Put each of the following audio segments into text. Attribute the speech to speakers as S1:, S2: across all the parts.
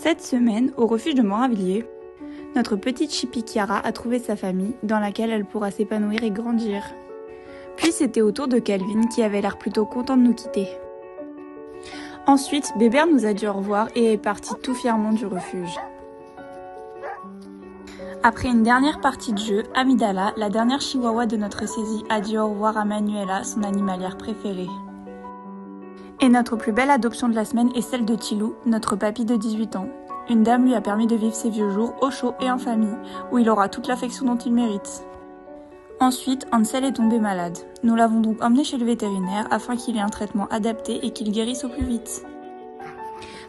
S1: Cette semaine, au refuge de Morravilliers, notre petite Chippy Chiara a trouvé sa famille dans laquelle elle pourra s'épanouir et grandir. Puis c'était au tour de Calvin qui avait l'air plutôt content de nous quitter. Ensuite, Bébert nous a dit au revoir et est parti tout fièrement du refuge. Après une dernière partie de jeu, Amidala, la dernière chihuahua de notre saisie, a dit au revoir à Manuela, son animalière préférée. Et notre plus belle adoption de la semaine est celle de Tilou, notre papy de 18 ans. Une dame lui a permis de vivre ses vieux jours au chaud et en famille, où il aura toute l'affection dont il mérite. Ensuite, Ansel est tombé malade. Nous l'avons donc emmené chez le vétérinaire afin qu'il ait un traitement adapté et qu'il guérisse au plus vite.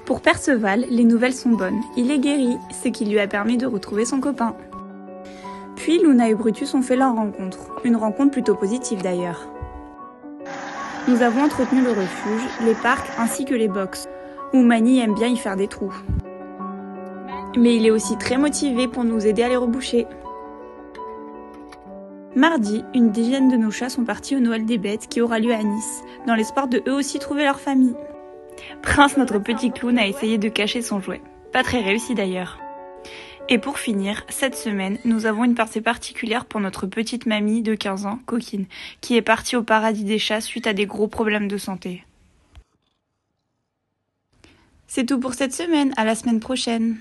S1: Pour Perceval, les nouvelles sont bonnes. Il est guéri, ce qui lui a permis de retrouver son copain. Puis Luna et Brutus ont fait leur rencontre. Une rencontre plutôt positive d'ailleurs. Nous avons entretenu le refuge, les parcs ainsi que les box, où Mani aime bien y faire des trous. Mais il est aussi très motivé pour nous aider à les reboucher. Mardi, une dizaine de nos chats sont partis au Noël des Bêtes qui aura lieu à Nice, dans l'espoir de eux aussi trouver leur famille. Prince, notre petit clown, a essayé de cacher son jouet. Pas très réussi d'ailleurs. Et pour finir, cette semaine, nous avons une pensée particulière pour notre petite mamie de 15 ans, Coquine, qui est partie au paradis des chats suite à des gros problèmes de santé. C'est tout pour cette semaine, à la semaine prochaine.